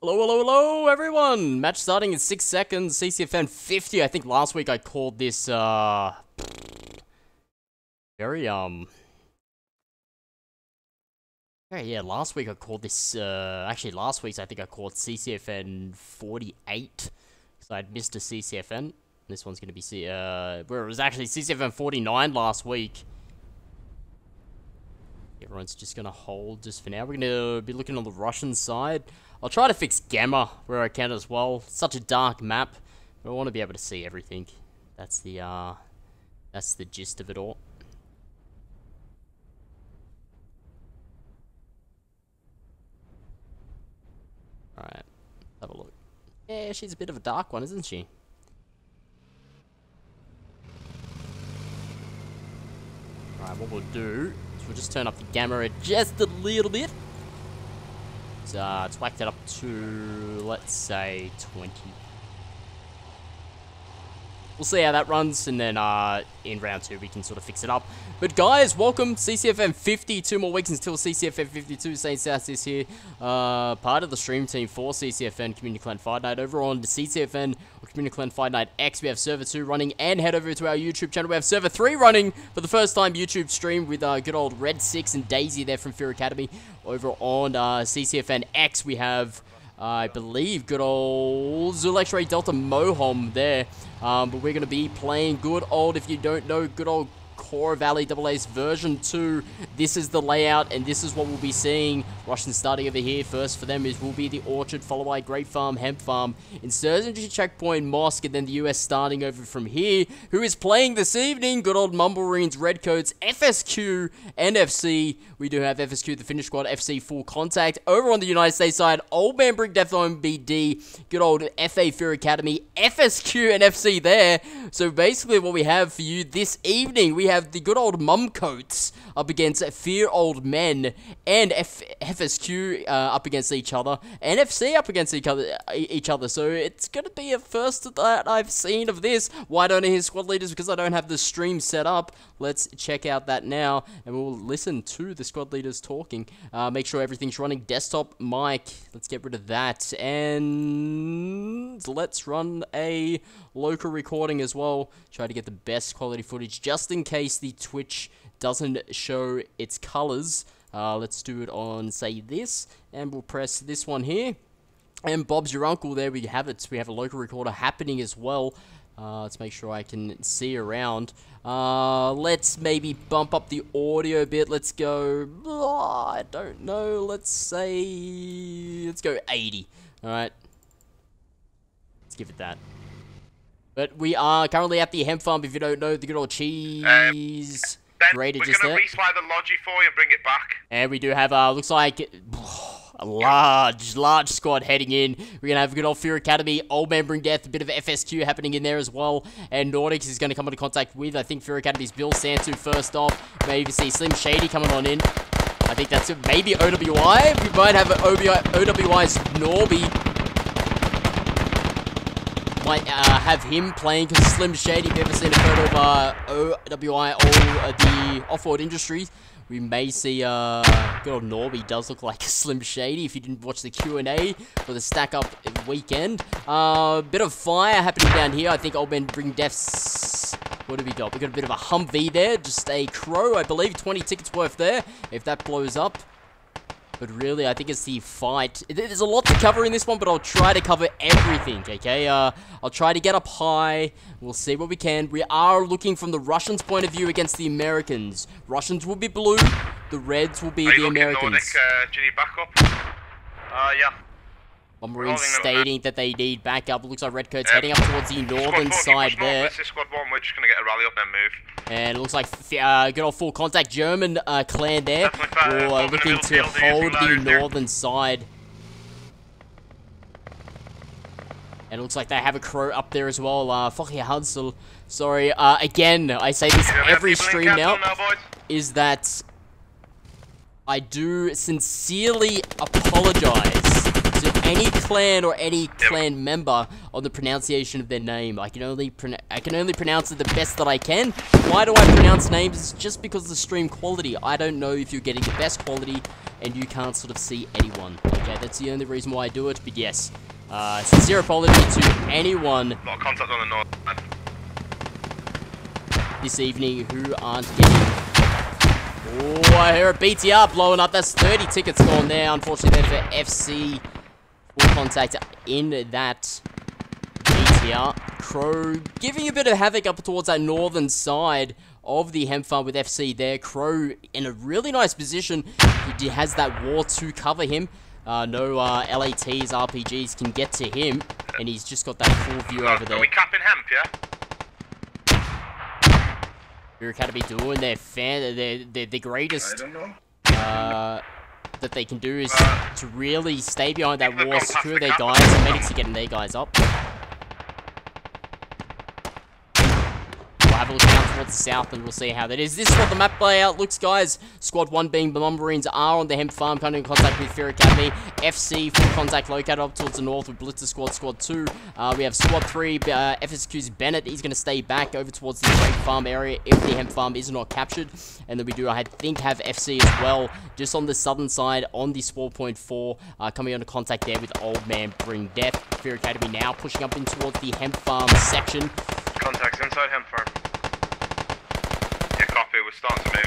Hello, hello, hello, everyone! Match starting in 6 seconds, CCFN 50. I think last week I called this, very, yeah, last week I called this, actually last week's I think I called CCFN 48. So I'd missed a CCFN. This one's gonna be, where it was actually CCFN 49 last week. Everyone's just gonna hold just for now. We're gonna be looking on the Russian side. I'll try to fix Gamma where I can as well. Such a dark map, but I want to be able to see everything. That's the gist of it all. Alright, have a look. Yeah, she's a bit of a dark one, isn't she? Alright, what we'll do is we'll just turn up the Gamma just a little bit. Let's whack that up to, let's say, 20. We'll see how that runs, and then in round 2 we can sort of fix it up. But guys, welcome, CCFN 50. 2 more weeks until CCFN 52. St. Sasius here, part of the stream team for CCFN Community Clan Fight Night. Over on the CCFN or Community Clan Fight Night X, we have Server 2 running, and head over to our YouTube channel. We have Server 3 running for the first time YouTube stream with good old Red 6 and Daisy there from Fear Academy. Over on CCFN X, we have, I believe, good old Zulu X-Ray Delta Mohom there. But we're going to be playing good old, if you don't know, good old Core Valley AA's version 2. This is the layout, and this is what we'll be seeing. Russian starting over here. First for them will be the Orchard, followed by Great Farm, Hemp Farm, Insurgency Checkpoint, Mosque, and then the US starting over from here. Who is playing this evening? Good old Mumblemarines, Redcoats, FSQ, and FC. We do have FSQ, the Finnish squad, FC Full Contact. Over on the United States side, Old Man Brig Death on BD, good old FA Fear Academy, FSQ, and FC there. So basically what we have for you this evening, we have the good old Mumcoats up against Fear Old Men, and FSQ up against each other, and FC up against each other. So it's going to be a first that I've seen of this. Why don't I hear squad leaders? Because I don't have the stream set up. Let's check out that now, and we'll listen to the squad leaders talking. Make sure everything's running. Desktop mic, let's get rid of that, and let's run a local recording as well. Try to get the best quality footage, just in case the Twitch doesn't show its colors. Let's do it on, say, this, and we'll press this one here. And Bob's your uncle, there we have it. We have a local recorder happening as well. Let's make sure I can see around. Let's maybe bump up the audio a bit. Let's go, I don't know, let's go 80. Alright. Let's give it that. But we are currently at the hemp farm, if you don't know, the good old cheese grater just there. We're going to reslide the Logi for you and bring it back. And we do have, looks like a large squad heading in. We're going to have a good old Fear Academy, Old Man Bring Death, a bit of FSQ happening in there as well. And Nordics is going to come into contact with, I think, Fear Academy's Bill Santu first off. Maybe see Slim Shady coming on in. I think that's it. Maybe OWI. We might have OWI's Norby. Might have him playing, because Slim Shady, if you've ever seen a photo of OWI or the Off-Road Industries, we may see good old Norby does look like a Slim Shady if you didn't watch the Q&A for the stack up weekend. Bit of fire happening down here. I think Old Man Bring Death's... What do we got? We got a bit of a Humvee there, just a Crow, I believe, 20 tickets worth there, if that blows up. But really, I think it's the fight. There's a lot to cover in this one, but I'll try to cover everything, okay? I'll try to get up high. We'll see what we can. We are looking from the Russians' point of view against the Americans. Russians will be blue. The Reds will be the Americans. Nordic, do you need backup? Yeah. Marines stating that they need backup. Looks like Redcoats heading up towards the northern side there. This is squad 1. We're just going to get a rally up and move. And it looks like good old full contact German clan there. Looking to hold the northern side. And it looks like they have a crow up there as well. Fucking Hansel. Sorry. Again, I say this every stream now. Is that I do sincerely apologize to any clan or any clan member on the pronunciation of their name. I can only pronounce it the best that I can. Why do I pronounce names? It's just because of the stream quality. I don't know if you're getting the best quality and you can't sort of see anyone. Okay, that's the only reason why I do it. But yes. Sincere apology to anyone lot of contact on the north side. This evening who aren't getting... Oh, I hear a BTR blowing up. That's 30 tickets gone there. Unfortunately, there for FC. Full contact in that BTR. Crow giving a bit of havoc up towards that northern side of the hemp farm with FC there. Crow in a really nice position. He has that wall to cover him. No LATs, RPGs can get to him, and he's just got that full view over there. Are we capping hemp, yeah? BVAR Academy doing their the greatest that they can do is to really stay behind that wall, secure their guys, and medics are getting their guys up. We'll have a look down towards the south and we'll see how that is. This is what the map layout looks, guys. Squad 1 being the Marines are on the hemp farm, coming in contact with BVAR Academy. FC, full contact located up towards the north with BLITZA squad, squad 2. We have squad 3, FSQ's Bennett. He's going to stay back over towards the grape farm area if the hemp farm is not captured. And then we do, I think, have FC as well, just on the southern side on the squad point 4, coming into contact there with Old Man Bring Death. BVAR Academy now pushing up in towards the hemp farm section. Contacts inside hemp farm. Yeah, copy. We're starting to move.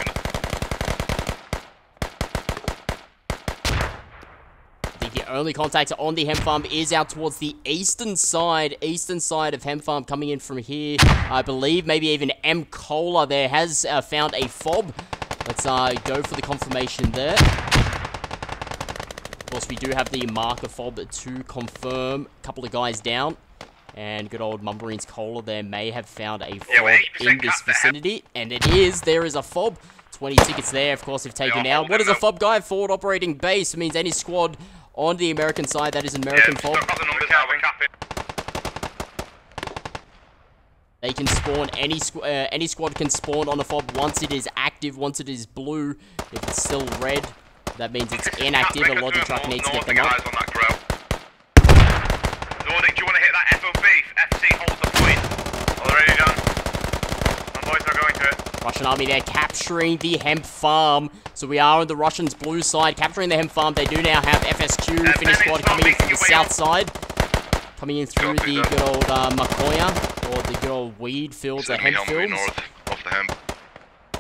The only contact on the hemp farm is out towards the eastern side of hemp farm, coming in from here. I believe maybe even M. Cola there has found a fob. Let's go for the confirmation there. Of course, we do have the marker fob to confirm. A couple of guys down. And good old Mumbrines Cola there may have found a fob in this vicinity. And it is. There is a fob. 20 tickets there, of course, have taken out. What is a fob, guy? Forward operating base. It means any squad on the American side, that is an American fob. They can spawn, any squad can spawn on a fob once it is active, once it is blue. If it's still red, that means it's inactive. A logic truck needs to get them up. Nordic, do you want to hit that FOB? FC holds the point. Already done. My boys are going to it. Russian army there capturing the hemp farm. So we are on the Russians' blue side, capturing the hemp farm. They do now have FSQ, Finnish squad coming in from the south side. Coming in through the good old Makoya, or the good old weed fields, the hemp fields. North of the hemp.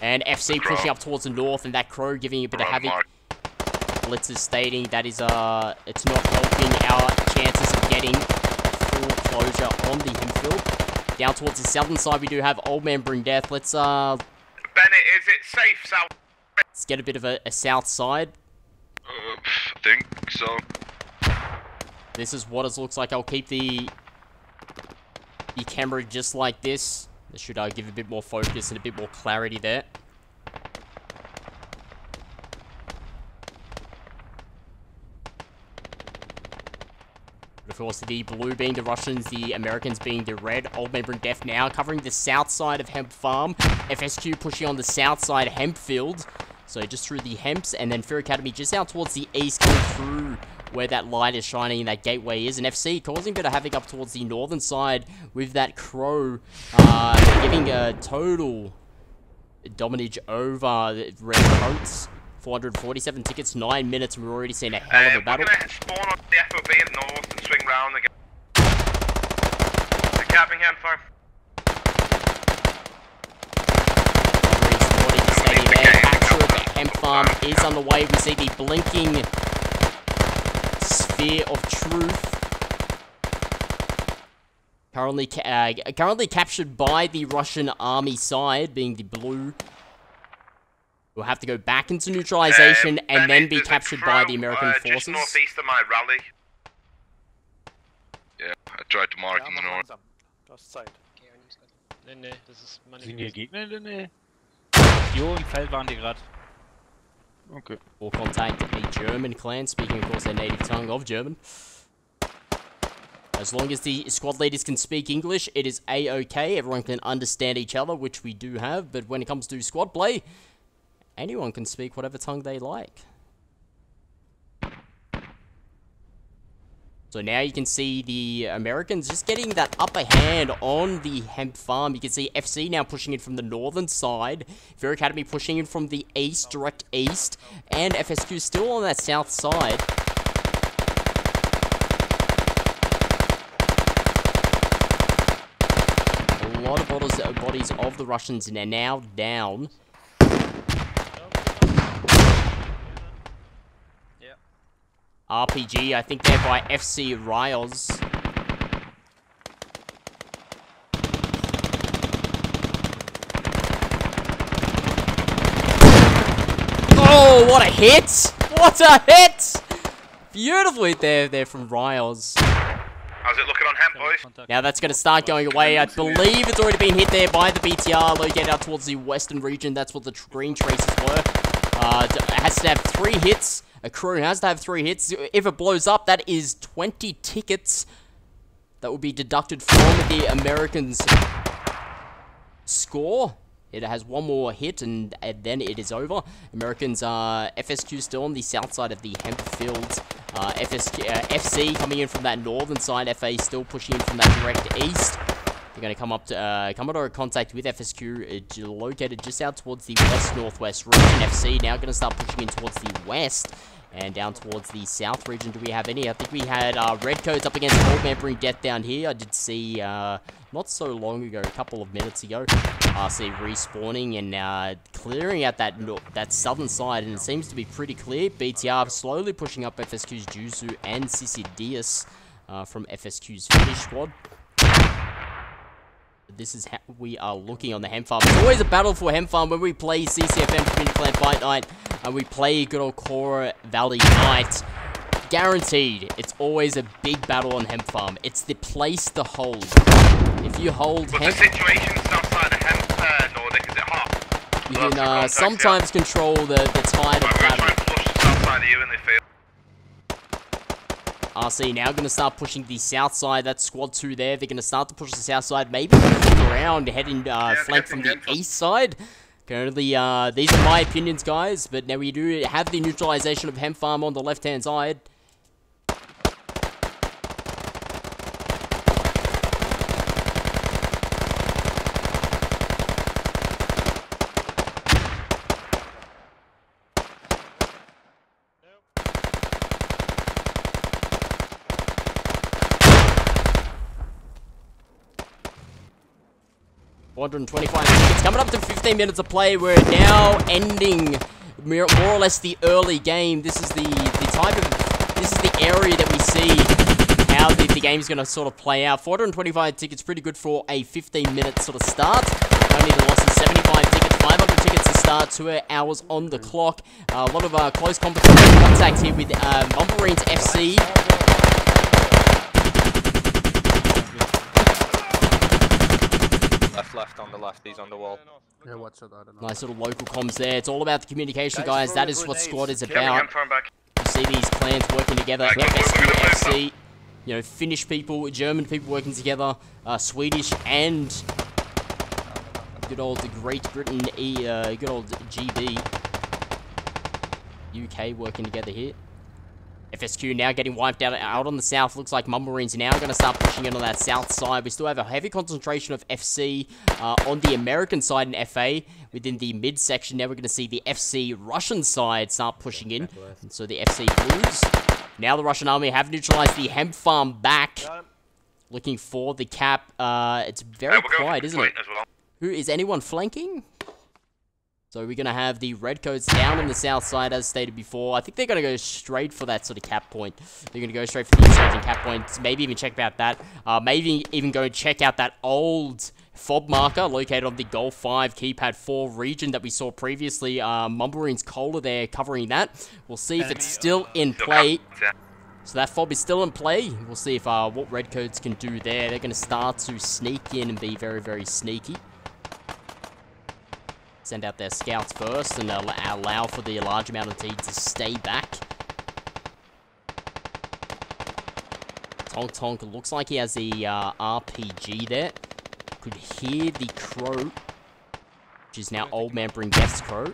And FC pushing up towards the north, and that crow giving a bit of havoc. Blitz is stating that is it's not helping our chances of getting full closure on the hemp field. Down towards the southern side, we do have Old Man Bring Death. Let's Bennett, is it safe south? let's get a bit of a south side. I think so. This is what it looks like. I'll keep the camera just like this. This should give a bit more focus and a bit more clarity there. Of course, the blue being the Russians, the Americans being the red. Old Man Bring Death now covering the south side of hemp farm. FSQ pushing on the south side hemp field. So just through the hemps, and then BVAR Academy just out towards the east, coming through where that light is shining and that gateway is. And FC causing a bit of havoc up towards the northern side with that crow, giving a total dominage over the red coats. 447 tickets, 9 minutes, and we're already seeing a hell of a battle. We're going to spawn on the FOB in the north and swing round again. The capping hemp farm. Capture of the hemp farm is underway. We see the blinking sphere of truth. Currently captured by the Russian army side, being the blue. We'll have to go back into neutralization and then be captured by the American forces. Just northeast of my rally. Yeah, I tried to mark in the north. Du hast Zeit. Nee, das ist meine. Sind hier Gegner in der Nähe? Jo, im Feld waren die gerade. Okay. Or contact a German clan, speaking of course their native tongue of German. As long as the squad leaders can speak English, it is A-okay. Everyone can understand each other, which we do have. But when it comes to squad play, anyone can speak whatever tongue they like. So now you can see the Americans just getting that upper hand on the hemp farm. You can see FC now pushing in from the northern side. Fair Academy pushing in from the east, direct east. And FSQ still on that south side. A lot of bodies of the Russians are now down. RPG, I think they're by FC Rios. Oh, what a hit! What a hit! Beautiful hit there from Rios. How's it looking on hemp, boys? Now that's going to start going away. I believe it's already been hit there by the BTR, located out towards the western region. That's what the green traces were. It has to have 3 hits. A crew has to have 3 hits. If it blows up, that is 20 tickets that will be deducted from the Americans' score. It has 1 more hit, and then it is over. Americans, FSQ still on the south side of the hemp fields. FC coming in from that northern side. FA still pushing in from that direct east. They're going to come up to come under contact with FSQ, located just out towards the west-northwest region. FC now going to start pushing in towards the west and down towards the south region. Do we have any? I think we had Redcoats up against Old Man Bring Death down here. I did see not so long ago, a couple of minutes ago, RC respawning and clearing out that southern side, and it seems to be pretty clear. BTR slowly pushing up FSQ's Juzu and Sasius from FSQ's Finnish squad. This is how we are looking on the Hemp Farm. It's always a battle for Hemp Farm when we play CCFN Community Clan Fight Night and we play good old Cora Valley Night. Guaranteed, it's always a big battle on Hemp Farm. It's the place to hold. If you hold But Hemp... the situation southside of Hemp Nordic, is it hot? You can sometimes control the tide of Right, we're battle. trying to flush the south side of you in the field. RC now going to start pushing the south side. That's squad 2 there. They're going to start to push the south side. Maybe around, heading flank from the east side. Currently, these are my opinions, guys. But now we do have the neutralization of Hemp Farm on the left-hand side. It's coming up to 15 minutes of play. We're now ending more or less the early game. This is the area that we see how the game's going to sort of play out. 425 tickets, pretty good for a 15-minute sort of start. Only the loss is 75 tickets, 500 tickets to start, 2 hours on the clock. A lot of close competition contact here with Marines FC. Left on the left, he's on the wall. Yeah, watch it, I don't know. Nice little local comms there. It's all about the communication, guys. That is what squad is about. Back. You see these clans working together. FSQ, FC, you know, Finnish people, German people working together, Swedish and good old Great Britain, good old GB, UK working together here. FSQ now getting wiped out on the south. Looks like Marines now going to start pushing in on that south side. We still have a heavy concentration of FC on the American side in FA. Within the midsection, now we're going to see the FC Russian side start pushing in. And so the FC Blues. Now the Russian army have neutralized the Hemp Farm back. Looking for the cap. It's very quiet, isn't it? Well. Who is anyone flanking? So we're going to have the Redcoats down on the south side, as stated before. I think they're going to go straight for that sort of cap point. They're going to go straight for the insurgent cap point. Maybe even check out that. Maybe even go check out that old fob marker located on the Golf 5 Keypad 4 region that we saw previously. Mumblerine's Cola there covering that. We'll see if it's still in play. So that fob is still in play. We'll see if what Redcoats can do there. They're going to start to sneak in and be very, very sneaky. Send out their scouts first and allow for the large amount of team to stay back. Tonk Tonk looks like he has the RPG there. Could hear the crow, which is now Old Man Bring Death's crow.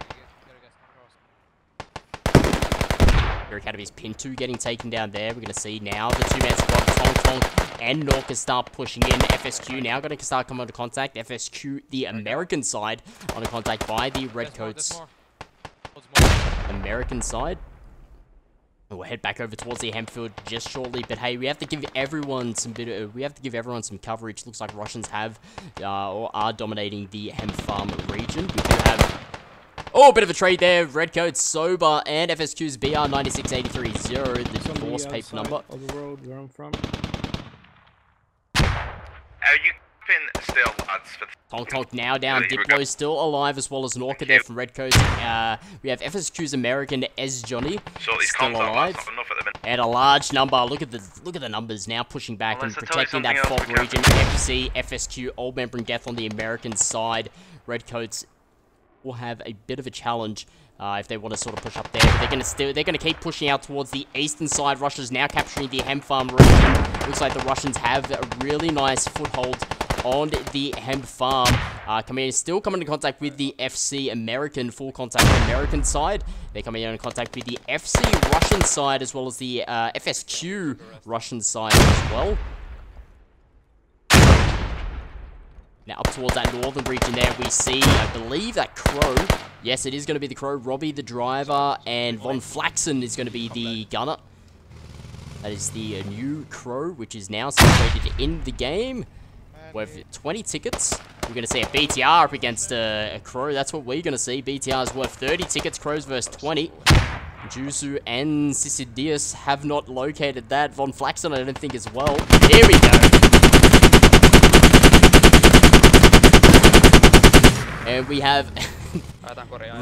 Here Academy's Pinto getting taken down there. We're going to see now the two-man squad, Tonk Tonk and Norca start pushing in. FSQ now going to start coming under contact. FSQ, the American side, under contact by the Redcoats. American side. We'll head back over towards the Hempfield just shortly, but hey, we have to give everyone some coverage. Looks like Russians have or are dominating the Hemp Farm region. We do have a bit of a trade there. Redcoats, Sober, and FSQ's BR 96830, the force paper number. Of the road where I'm from. Are you still lads for Tonk Tonk now down. Diplo still alive, as well as Norca there from Redcoats. We have FSQ's American Ez Johnny still alive, and a large number. Look at the numbers now pushing back and protecting that fog region. FC, FSQ, Old Man Bring Death on the American side. Redcoats will have a bit of a challenge if they want to sort of push up there, but they're gonna keep pushing out towards the eastern side. Russia's now capturing the Hemp Farm region. Looks like the Russians have a really nice foothold on the Hemp Farm. Still coming into contact with the FC American, full contact on the American side. They're coming into contact with the FC Russian side, as well as the FSQ Russian side as well. Now up towards that northern region there, we see, I believe, that Crow. Yes, it is going to be the Crow. Robbie, the driver, and Von Flaxen is going to be the gunner. That is the new Crow, which is now situated in the game. With 20 tickets, we're going to see a BTR up against a Crow. That's what we're going to see. BTR is worth 30 tickets, Crows versus 20. Juzu and Sisidius have not located that. Von Flaxen, I don't think, as well. Here we go. And we have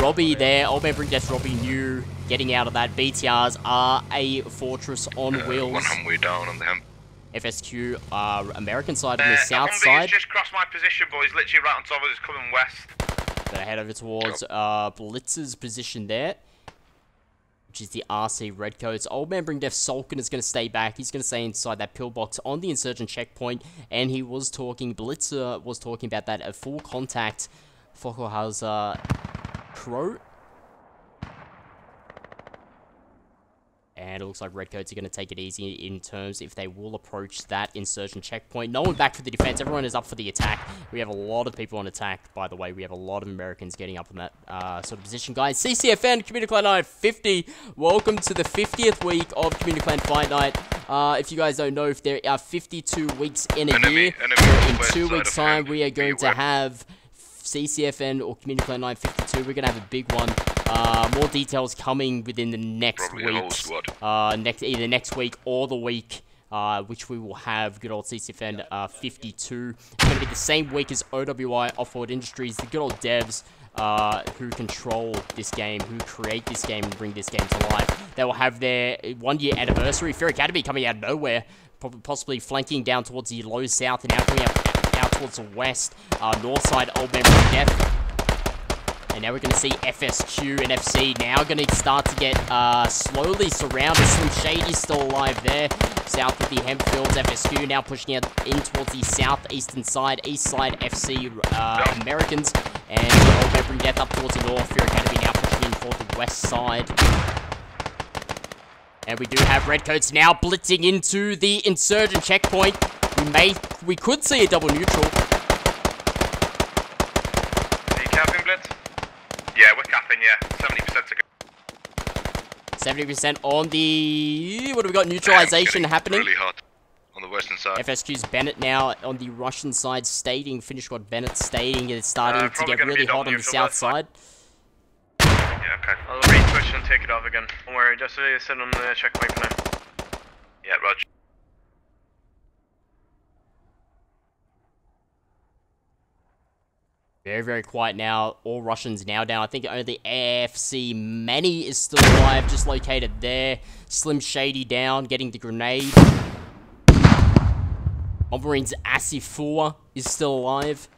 Robbie there. Old Man Bring Death, Robbie New getting out of that. BTRs are a fortress on wheels. One Humvee down on the Hemp. FSQ, American side on the south side. Just crossed my position, boys. Literally right on top of us, coming west. Gonna head over towards BLITZA's position there, which is the RC Redcoats. Old Man Bring Death Sulkin is going to stay back. He's going to stay inside that pillbox on the insurgent checkpoint. And he was talking, BLITZA was talking about that, a full contact Fokohauser Crow. And it looks like Redcoats are going to take it easy in terms if they will approach that insurgent checkpoint. No one back for the defense. Everyone is up for the attack. We have a lot of people on attack, by the way. We have a lot of Americans getting up in that sort of position. Guys, CCFN, Community Clan Night 50. Welcome to the 50th week of Community Clan Fight Night. If you guys don't know, if there are 52 weeks in a year, in 2 weeks' time, we are going to have CCFN or Community Clan 952. We're gonna have a big one. More details coming within the next week. Either next week or the week, which we will have good old CCFN 52. It's gonna be the same week as OWI Offroad Industries, the good old devs who control this game, who create this game and bring this game to life. They will have their 1-year anniversary. Fair Academy coming out of nowhere, possibly flanking down towards the low south and now coming out towards the west, north side, Old Man Bring Death. And now we're going to see FSQ and FC now going to start to get slowly surrounded. Slim Shady's still alive there. South of the Hempfields, FSQ now pushing out in towards the southeastern side, east side, FC Americans. And the Old Man Bring Death up towards the north. Fear Academy now pushing in for the west side. And we do have Redcoats now blitzing into the insurgent checkpoint. We could see a double neutral. Are you capping, Blitz? Yeah, we're capping, yeah. 70% to go. 70% on the... What have we got? Neutralization happening. Really hot on the western side. FSQ's Bennett now on the Russian side stating, Finnish squad Bennett stating it's starting to get really hot on the south side. Yeah, okay. I'll re-switch and take it off again. Don't worry, just sit on the checkpoint for now. Yeah, roger. Very, very quiet now. All Russians now down. I think only AFC Manny is still alive, just located there. Slim Shady down, getting the grenade. Marines Asifua is still alive.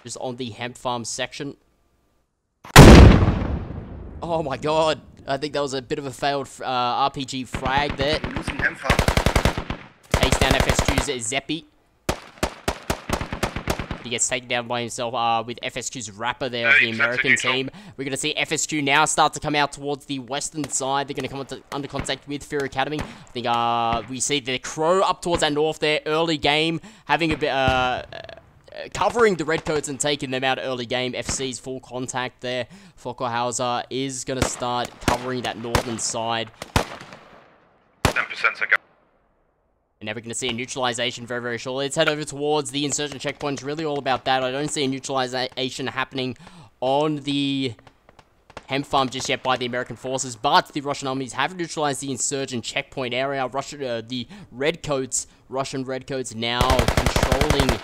Just on the hemp farm section. Oh my god. I think that was a bit of a failed RPG frag there. We're losing hemp farm. takes down FSQ's Zeppi. He gets taken down by himself with FSQ's Rapper there of the American team. We're going to see FSQ now start to come out towards the western side. They're going to come under contact with Fear Academy. I think we see the Crow up towards that north there. Early game, having a bit... covering the Redcoats and taking them out early game. FC's full contact there. Fockerhauser is going to start covering that northern side. 10% to go. And now we're going to see a neutralization very, very shortly. Let's head over towards the insurgent checkpoint. It's really all about that. I don't see a neutralization happening on the hemp farm just yet by the American forces, but the Russian armies have neutralized the insurgent checkpoint area. The Redcoats, Russian Redcoats now controlling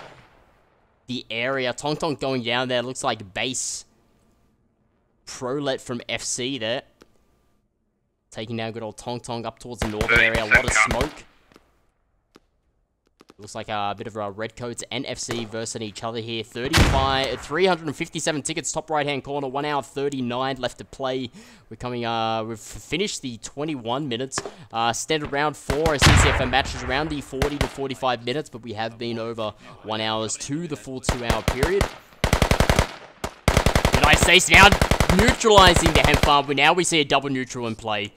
the area. Tong Tong going down there. Looks like base Prolet from FC there. Taking down good old Tong Tong up towards the northern area. A lot of smoke. Looks like a bit of a Redcoats and FC versus each other here. 357 tickets, top right-hand corner. 1 hour 39 left to play. We're coming, we've finished the 21 minutes. Standard round 4 as CCFN matches around the 40 to 45 minutes, but we have been over 1 hour to the full 2-hour period. United States now neutralizing the hemp farm, but now we see a double neutral in play.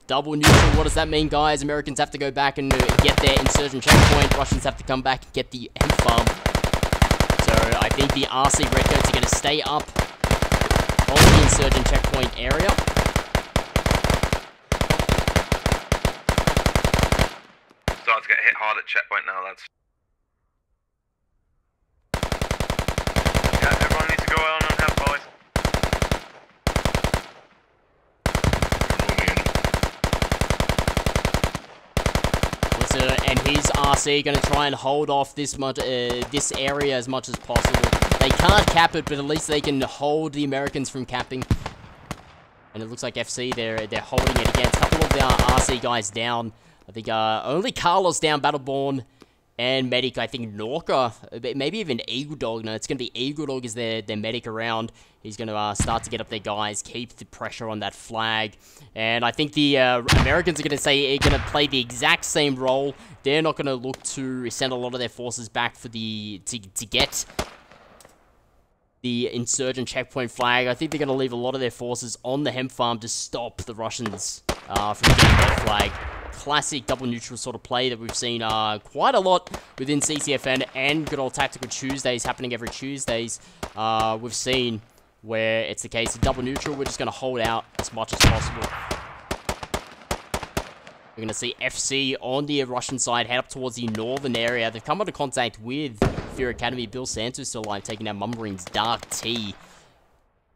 Double neutral, what does that mean, guys? Americans have to go back and get their insurgent checkpoint. Russians have to come back and get the hemp farm. So I think the RC Redcoats are going to stay up on the insurgent checkpoint area. Starting to get hit hard at checkpoint now, lads. Yeah, everyone needs to go on hemp, boys. And his RC going to try and hold off this area as much as possible. They can't cap it, but at least they can hold the Americans from capping. And it looks like FC, they're holding it against a couple of the RC guys down. I think only Carlos down, Battleborn and Medic. I think Norca, maybe even Eagle Dog. No, it's going to be Eagle Dog as their Medic around. He's going to start to get up their guys, keep the pressure on that flag. And I think the Americans are going to play the exact same role. They're not going to look to send a lot of their forces back for to get the insurgent checkpoint flag. I think they're going to leave a lot of their forces on the hemp farm to stop the Russians from getting their flag. Classic double neutral sort of play that we've seen quite a lot within CCFN, and good old Tactical Tuesdays happening every Tuesdays. We've seen where it's the case of double neutral. We're just going to hold out as much as possible. We're going to see FC on the Russian side head up towards the northern area. They've come into contact with Fear Academy. Bill Santos still alive, taking down Mummering's Dark T.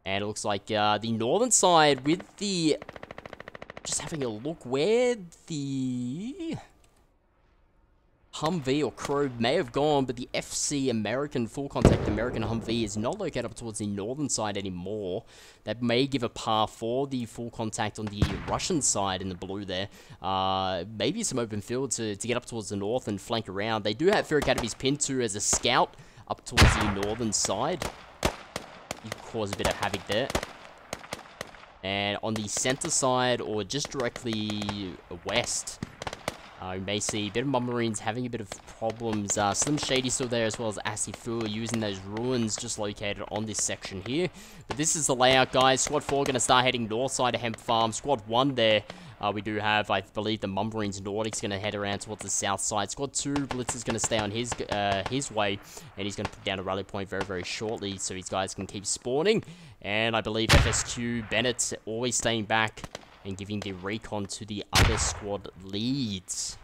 And it looks like the northern side with the... Just having a look where the Humvee or Crow may have gone, but the FC American full contact American Humvee is not located up towards the northern side anymore. That may give a par for the full contact on the Russian side in the blue there. Maybe some open field to get up towards the north and flank around. They do have Fear Academy's pinned to as a scout up towards the northern side. You can cause a bit of havoc there. And on the center side, or just directly west, we may see a bit of Marines having a bit of problems. Slim Shady still there, as well as Asifu using those ruins just located on this section here. But this is the layout, guys. Squad 4 going to start heading north side of Hemp Farm. Squad 1 there, we do have, I believe, the Marines Nordics going to head around towards the south side. Squad 2, Blitz is going to stay on his way, and he's going to put down a rally point very, very shortly, so these guys can keep spawning. And I believe FSQ Bennett always staying back and giving the recon to the other squad leads.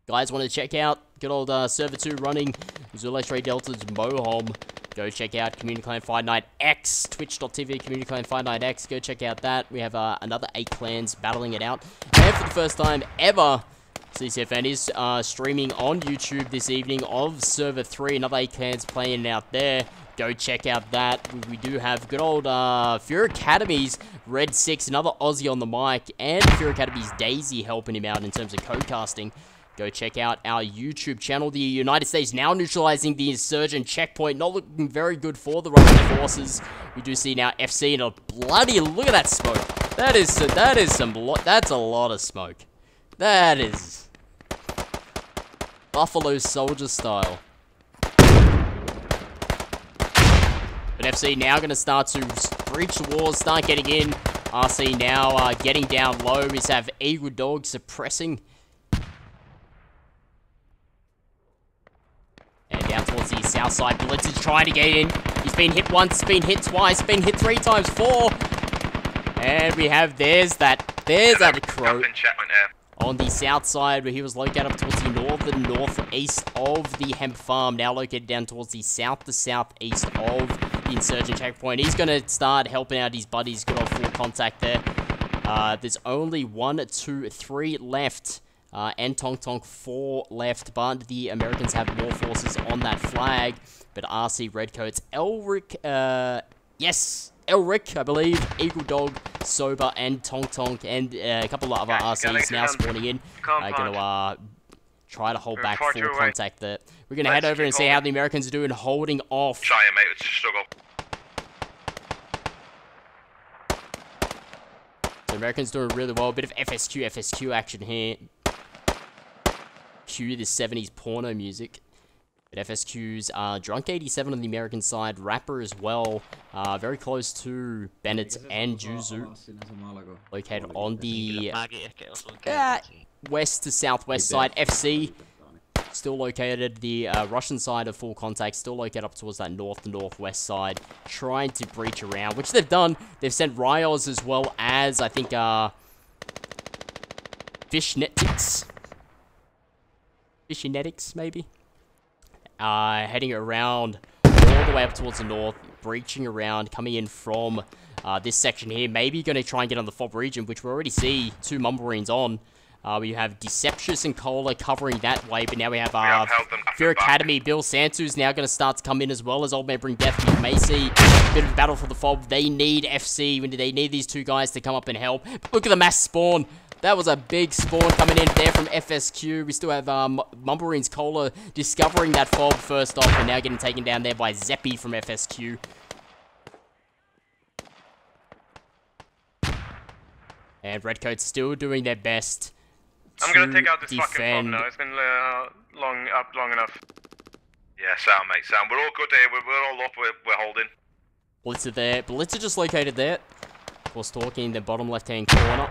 Guys, want to check out good old Server 2 running Zulu X-Ray Delta's Mohom. Go check out Community Clan Fight Night X, twitch.tv Community Clan Fight Night X. Go check out that. We have another 8 clans battling it out. And for the first time ever, CCFN is streaming on YouTube this evening of Server 3. Another 8 clans playing it out there. Go check out that. We do have good old Fear Academy's Red 6, another Aussie on the mic, and Fear Academy's Daisy helping him out in terms of code-casting. Go check out our YouTube channel. The United States now neutralizing the insurgent checkpoint. Not looking very good for the Russian forces. We do see now FC and a bloody look at that smoke. That's a lot of smoke. That is... Buffalo Soldier style. But FC now going to start to breach the walls, start getting in. RC now getting down low. We have Eagle Dog suppressing. And down towards the south side. Blitz is trying to get in. He's been hit once, been hit twice, been hit 3 times, 4. And we have, there's that crow on the south side where he was located up towards the northeast of the hemp farm. Now located down towards the south to southeast of the insurgent checkpoint. He's going to start helping out his buddies. Good old full contact there. There's only 1, 2, 3 left. And Tonk 4 left, but the Americans have more forces on that flag. But RC Redcoats, Elric, Elric, I believe, Eagle Dog, Sober, and Tonk, and a couple of other RCs now spawning in. Going to try to hold back full contact there. We're going to head over and see how the Americans are doing, holding off. Try it, mate. It's a struggle. The Americans doing really well. A bit of FSQ action here. Cue this 70s porno music. But FSQ's Drunk 87 on the American side, Rapper as well, very close to Bennett and Juzu, located on the west to southwest side. FC still located, the Russian side of full contact, still located up towards that north to northwest side, trying to breach around, which they've done. They've sent Ryos as well as, I think, Fishnetics, maybe? Heading around all the way up towards the north, breaching around, coming in from this section here. Maybe going to try and get on the FOB region, which we already see 2 Mummarines on. We have Deceptious and Cola covering that way, but now we have Fear Academy. Bill Santu's now going to start to come in as well as Old Man Bring Death. You may see a bit of a battle for the FOB. They need FC. They need these 2 guys to come up and help. Look at the mass spawn. That was a big spawn coming in there from FSQ. We still have Mumbarines Cola discovering that FOB first off, and now getting taken down there by Zeppy from FSQ. And Redcoats still doing their best. I'm gonna take out this fucking FOB now. It's been long enough. Yeah, sound, mate, sound. We're all good here. We're all up. We're holding. BLITZA there. BLITZA just located there. Of course, talking in the bottom left-hand corner.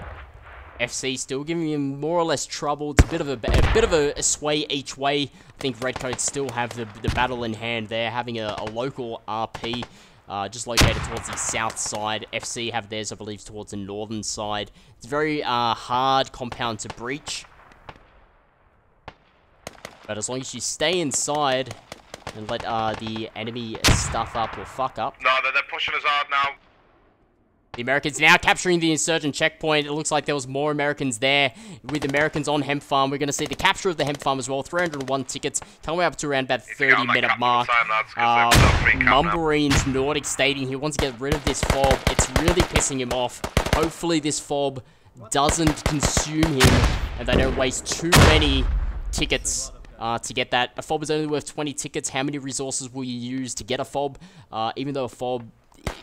FC still giving him more or less trouble. It's a bit of a sway each way. I think Redcoats still have the battle in hand there, having a local RP just located towards the south side. FC have theirs, I believe, towards the northern side. It's a very hard compound to breach. But as long as you stay inside and let the enemy stuff up or fuck up. No, they're pushing us hard now. The Americans now capturing the insurgent checkpoint. It looks like there was more Americans there. With Americans on hemp farm, we're going to see the capture of the hemp farm as well. 301 tickets, coming up to around about 30-minute mark. Mumbarines Nordic stating he wants to get rid of this FOB. It's really pissing him off. Hopefully this FOB doesn't consume him and they don't waste too many tickets to get that. A FOB is only worth 20 tickets. How many resources will you use to get a FOB? Even though a FOB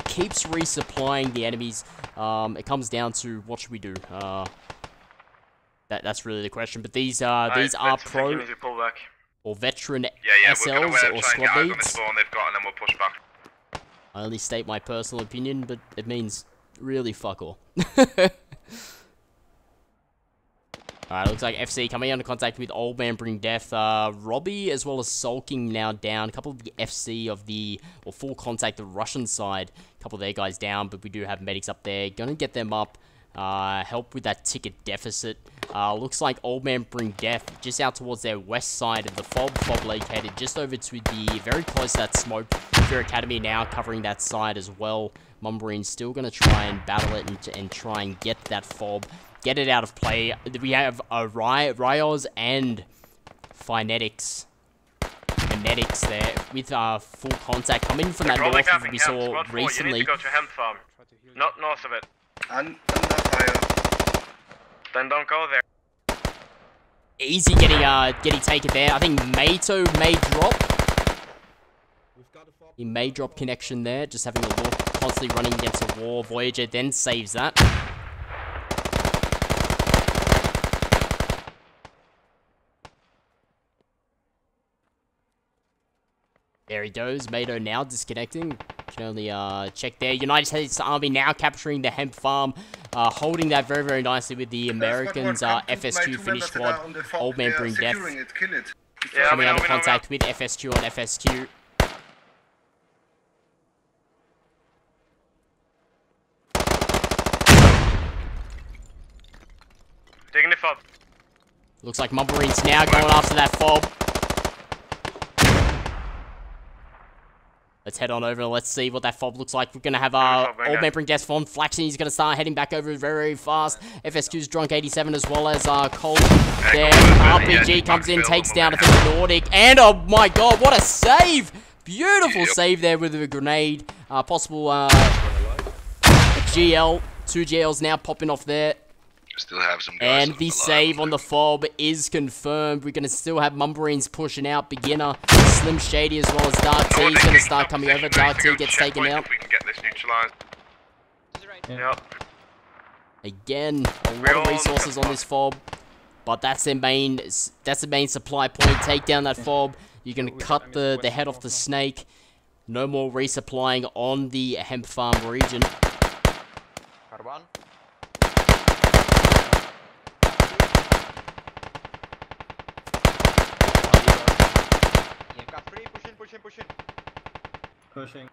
keeps resupplying the enemies, it comes down to what should we do? That's really the question. But these are pro or veteran SLs or squad leads. I only state my personal opinion, but it means really fuck all. Alright, looks like FC coming under contact with Old Man Bring Death. Robbie as well as Sulking now down. A couple of the FC of the, or full contact, the Russian side. A couple of their guys down, but we do have medics up there. Gonna get them up. Help with that ticket deficit. Looks like Old Man Bring Death just out towards their west side of the FOB. FOB located just over to the, very close to that smoke. Fear Academy now covering that side as well. Mumbarines still gonna try and battle it and try and get that FOB. Get it out of play. We have Ryos and Finetics there with full contact coming from that north we saw recently. You need to go to hemp farm, not north of it. And that fire. Then don't go there. Easy getting taken there. I think Mato may drop. He may drop connection there. Just having a look, constantly running against a wall. Voyager then saves that. There he goes. Mado now disconnecting. Can only check there. United States Army now capturing the hemp farm. Holding that very, very nicely with the Americans. FSQ finish squad. Old man bring death. Coming out of contact with FSQ on FSQ. Taking the fob. Looks like Mumbarines now going after that fob. Let's head on over. Let's see what that fob looks like. We're going to have Old Man bring death from Flaxen. He's going to start heading back over very, very fast. FSQ's Drunk 87 as well as Cold. There, RPG comes in, takes down, I think, Nordic. And oh my god, what a save! Beautiful save there with a grenade. Possible GL. 2 GLs now popping off there. Still have some guys and the save on the fob is confirmed. We're going to still have Mumbarines pushing out. Beginner, Slim Shady as well as Dark T is going to start coming over. Dark T gets taken out. We can get this neutralized. Yep. Again, a lot of resources on this fob. But that's the main supply point. Take down that fob. You're going to cut the head off the snake. No more resupplying on the hemp farm region. Carbon. Pushing.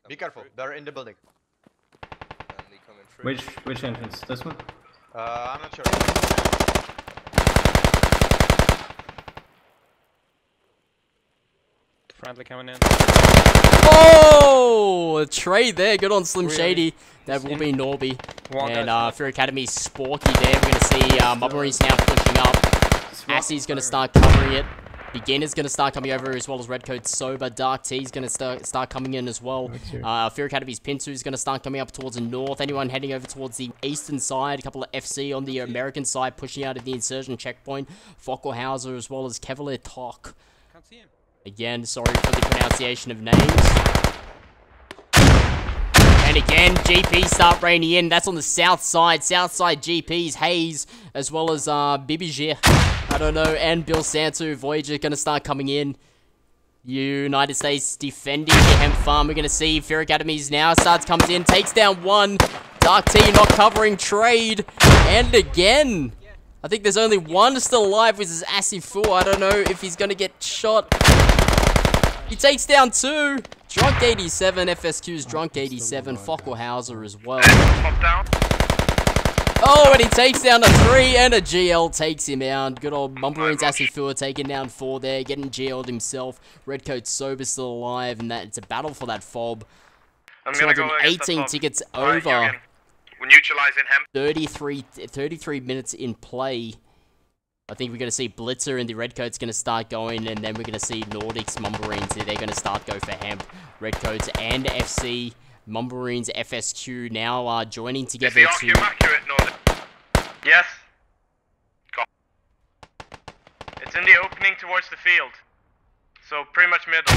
Be careful, they're in the building. Which entrance? This one? I'm not sure. Friendly coming in. Oh! A trade there. Good on Slim Shady. That will be Norby. And Fear Academy Sporky there. We're going to see Mumbarines now pushing up. Assie's going to start covering it. Beginner's going to start coming over as well as Redcoat Sober. Dark T's going to start coming in as well. Fear Academy's Pinsu's going to start coming up towards the north. Anyone heading over towards the eastern side. A couple of FC on the American side pushing out of the insurgent checkpoint. Fockelhauser as well as Kevlar Tok. Can't see him. Again, sorry for the pronunciation of names. And again, GP start raining in. That's on the south side. South side GPs, Haze, as well as Bibigir. I don't know. And Bill Santu, Voyager, going to start coming in. United States defending the hemp farm. We're going to see Fear Academies now. Sards comes in, takes down one. Dark T not covering trade. And again, I think there's only one still alive, which is Asifu. I don't know if he's going to get shot. He takes down 2. Drunk 87, FSQ's Drunk 87, Fockelhauser as well. Oh, and he takes down a 3, and a GL takes him out. Good old Mumbarines Asifu taking down 4 there, getting GL'd himself. Redcoat Sober still alive, and it's a battle for that fob. 218 tickets over. We're neutralizing hemp. 33 minutes in play. I think we're going to see Blitzer and the Redcoats going to start going, and then we're going to see Nordics, Mumbarines, they're going to start go for hemp. Redcoats and FC, Mumbarines, FSQ now are joining together Is the accurate, Nordic? Yes. Copy. It's in the opening towards the field. So pretty much middle.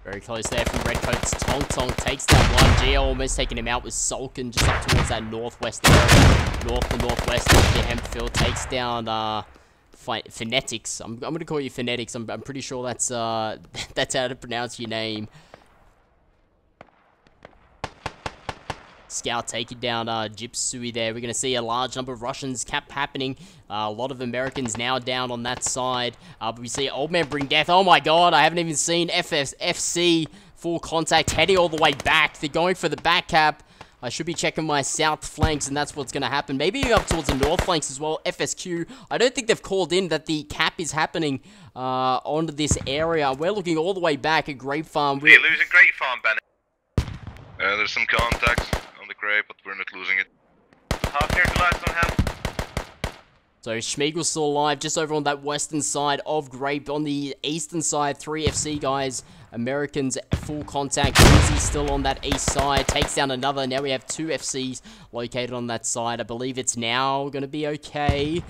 Very close there from Redcoats. Tong Tong takes down 1. GL almost taking him out with Sulkin just up towards that northwest area. North to northwest of the hemp field. Takes down Phonetics. I'm going to call you Phonetics. I'm pretty sure that's how to pronounce your name. Scout taking down Jipsui there. We're going to see a large number of Russians happening. A lot of Americans now down on that side. But we see Old Man bring death. Oh my god, I haven't even seen FC full contact heading all the way back. They're going for the back cap. I should be checking my south flanks, and that's what's going to happen. Maybe up towards the north flanks as well. FSQ, I don't think they've called in that the cap is happening onto this area. We're looking all the way back at Grape Farm. We're losing Grape Farm, Bennett. There's some contacts on the Grape, but we're not losing it. Half neutralized on him. So Schmiegel's still alive, just over on that western side of Grape. On the eastern side, 3 FC guys. Americans, full contact. Easy still on that east side. Takes down another. Now we have 2 FCs located on that side. I believe it's now going to be okay.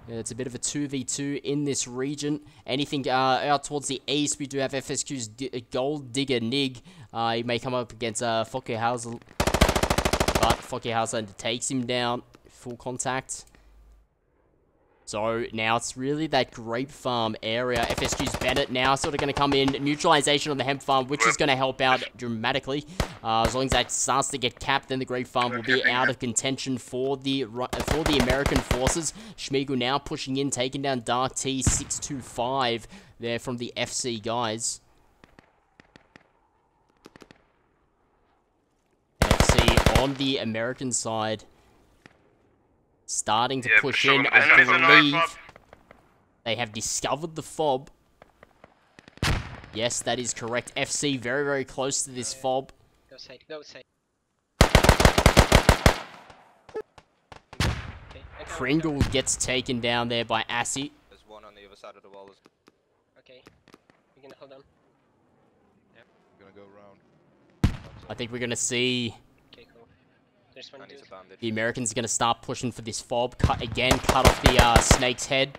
It's a bit of a 2v2 in this region. Anything out towards the east, we do have FSQ's Gold Digger Nig. He may come up against Fockelhauser, but Fockelhauser takes him down. Full contact. So now it's really that grape farm area. FSQ's Bennett now sort of going to come in. Neutralization on the hemp farm, which is going to help out dramatically. As long as that starts to get capped, then the grape farm will be out of contention for the American forces. Schmiegel now pushing in, taking down Dark T 625 there from the FC guys. FC on the American side. Starting to push in, I believe they have discovered the fob. Yes, that is correct. FC very, very close to this fob. Go side, go side. Pringle gets taken down there by Assi. There's one on the other side of the wall. Okay, we're gonna hold on. Yep. We're gonna go around. I think we're going to see Okay, cool. There's one dude. the Americans are going to start pushing for this fob. Cut off the snake's head.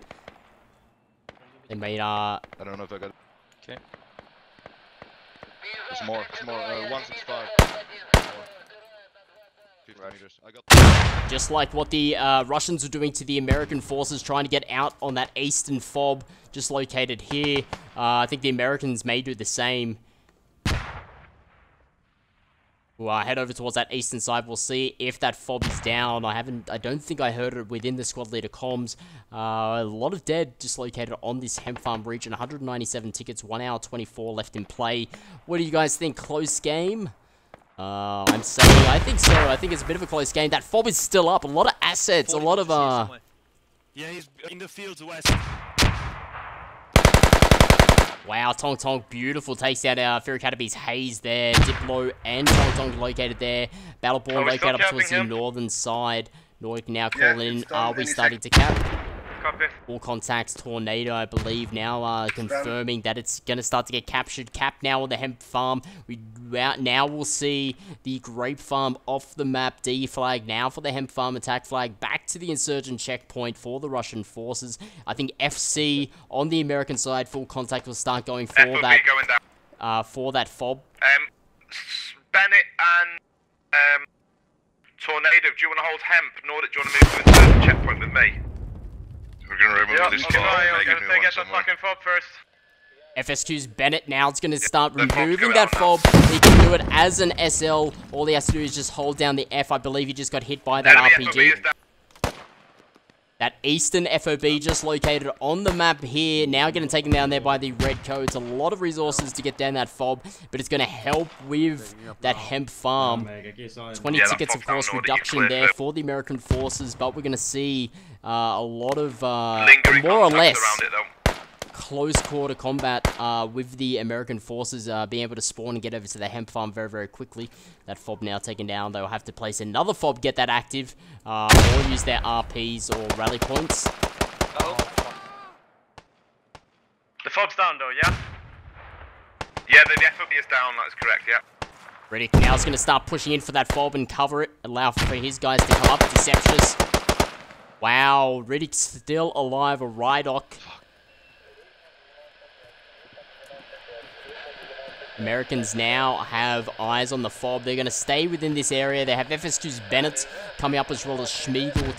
They made, I don't know if I got it. Okay. There's more, 165. 50 meters. I got just like what the Russians are doing to the American forces, trying to get out on that eastern fob, just located here. I think the Americans may do the same. We'll head over towards that eastern side. We'll see if that fob is down. I don't think I heard it within the squad leader comms. A lot of dead just located on this hemp farm region. 197 tickets, 1 hour 24 left in play. What do you guys think? Close game? I'm saying, I think so. I think it's a bit of a close game. That fob is still up. A lot of assets, a lot of, Yeah, he's in the fields west. Wow, Tong Tong, beautiful. Takes out Fear Academy's Haze there. Diplo and Tong Tong located there. Battleborn located up towards the northern side. Nordic now calling in. Are we starting to cap? All contacts, Tornado, I believe, now confirming that it's going to start to get captured. Cap now on the hemp farm. Now we'll see the grape farm off the map. D flag now for the hemp farm attack flag. Back to the insurgent checkpoint for the Russian forces. I think FC on the American side, full contact will start going for that. For that fob. Bennett and Tornado, do you want to hold hemp? Nordic, do you want to move to insurgent checkpoint with me? We're gonna remove this fob. I'm gonna get the fucking fob first. FSQ's Bennett now is going to start removing that fob. He can do it as an SL. All he has to do is just hold down the F. I believe he just got hit by that RPG. That eastern FOB just located on the map here. Now getting taken down there by the red codes. A lot of resources to get down that fob, but it's going to help with that hemp farm. 20 tickets, of course, reduction there for the American forces, but we're going to see a lot of, more or less, close quarter combat with the American forces being able to spawn and get over to the hemp farm very, very quickly. That fob now taken down. They'll have to place another fob, get that active, or use their RPs or rally points. The fob's down though, yeah? Yeah, the FOB is down, that's correct, yeah. Riddick now is going to start pushing in for that fob and cover it. Allow for his guys to come up. Deceptious. Wow, Riddick's still alive. A Rydok. Americans now have eyes on the fob. They're going to stay within this area. They have FSQ's Bennett coming up as well as Schmiegel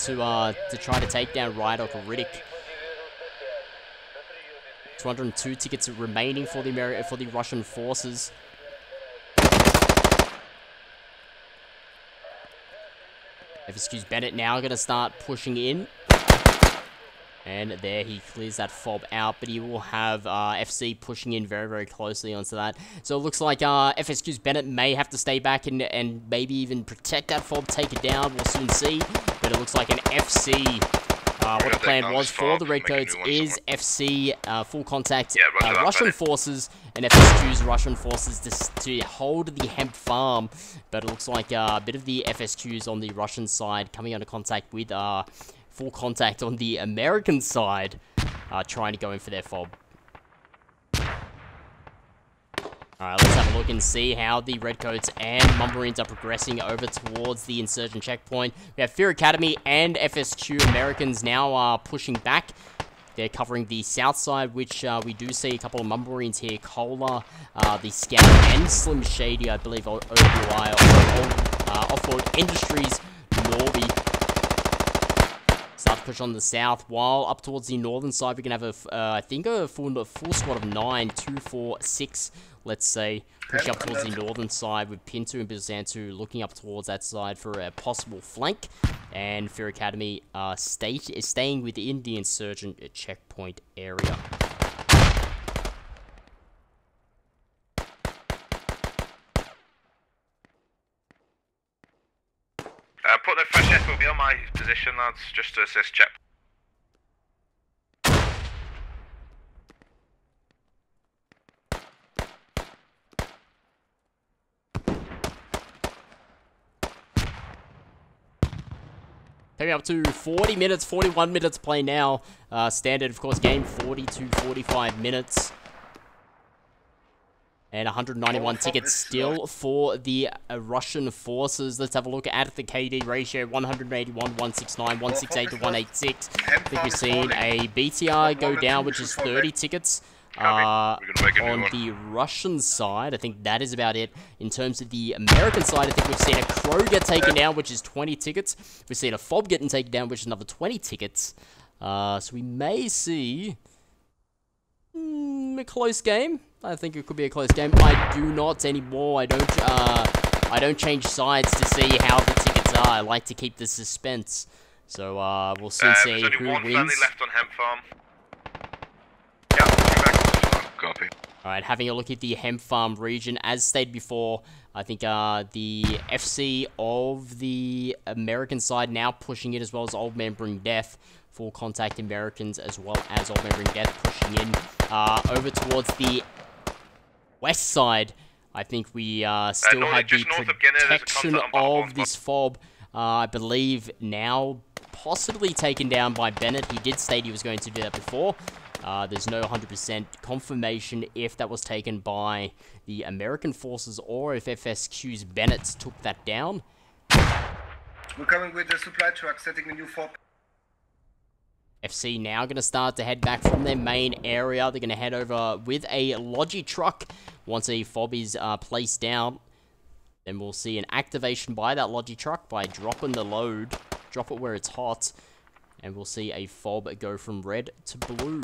to try to take down Rydok or Riddick. 202 tickets remaining for the Russian forces. FSQ's Bennett now going to start pushing in. And there he clears that fob out, but he will have FC pushing in very, very closely onto that. So it looks like FSQ's Bennett may have to stay back and maybe even protect that fob, take it down. We'll soon see. But it looks like an FC. What the plan was for the red codes is FC full contact Russian forces and FSQ's Russian forces to hold the hemp farm. But it looks like a bit of the FSQs on the Russian side coming under contact with full contact on the American side, trying to go in for their fob. Alright, let's have a look and see how the Redcoats and Mummarines are progressing over towards the insurgent checkpoint. We have Fear Academy and FSQ Americans now pushing back. They're covering the south side, which we do see a couple of Mummarines here. Cola, the Scout, and Slim Shady, I believe, OBI, Offroad Industries, Norby. Start push on the south, while up towards the northern side, we can have I think a full squad of 9, 2, 4, 6, let's say, pushing up towards the northern side with Pinto and Bizantu looking up towards that side for a possible flank. And Fear Academy is staying within the insurgent checkpoint area. Put the fresh FOB on my position, lads, just to assist check. Coming up to 40 minutes, 41 minutes play now. Standard, of course, game 40 to 45 minutes. And 191 tickets still for the Russian forces. Let's have a look at the KD ratio. 181, 169, 168 to 186. I think we've seen a BTR go down, which is 30 tickets. On the Russian side, I think that is about it. In terms of the American side, I think we've seen a Crow get taken down, which is 20 tickets. We've seen a Fob getting taken down, which is another 20 tickets. So we may see a close game. I think it could be a close game. I do not anymore. I don't change sides to see how the tickets are. I like to keep the suspense. So we'll soon see who one wins. friendly left on Hemp Farm. Yeah, Copy. Alright, having a look at the Hemp Farm region. As stated before, I think the FC of the American side now pushing it, as well as Old Man Bring Death. Full contact Americans, as well as Old Man Bring Death pushing in over towards the west side. I think we still have the protection of this Fob. I believe now possibly taken down by Bennett. He did state he was going to do that before. There's no 100% confirmation if that was taken by the American forces or if FSQ's Bennett took that down. We're coming with the supply truck, setting a new fob. FC now going to start to head back from their main area. They're going to head over with a Logi truck. Once a fob is placed down, then we'll see an activation by that Logi truck by dropping the load. Drop it where it's hot. And we'll see a fob go from red to blue.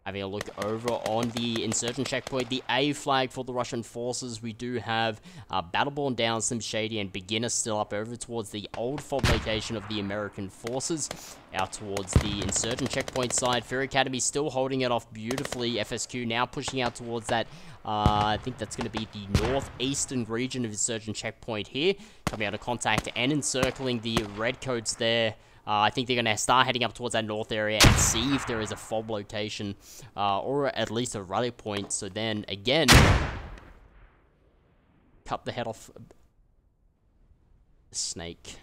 Having a look over on the insurgent checkpoint, the A flag for the Russian forces. We do have Battleborn down, Slim Shady, and Beginner still up over towards the old fob location of the American forces. Out towards the insurgent checkpoint side. Fear Academy still holding it off beautifully. FSQ now pushing out towards that. I think that's going to be the northeastern region of insurgent checkpoint here. Coming out of contact and encircling the red coats there. I think they're going to start heading up towards that north area and see if there is a fob location, or at least a rally point. So then, again, cut the head off the snake.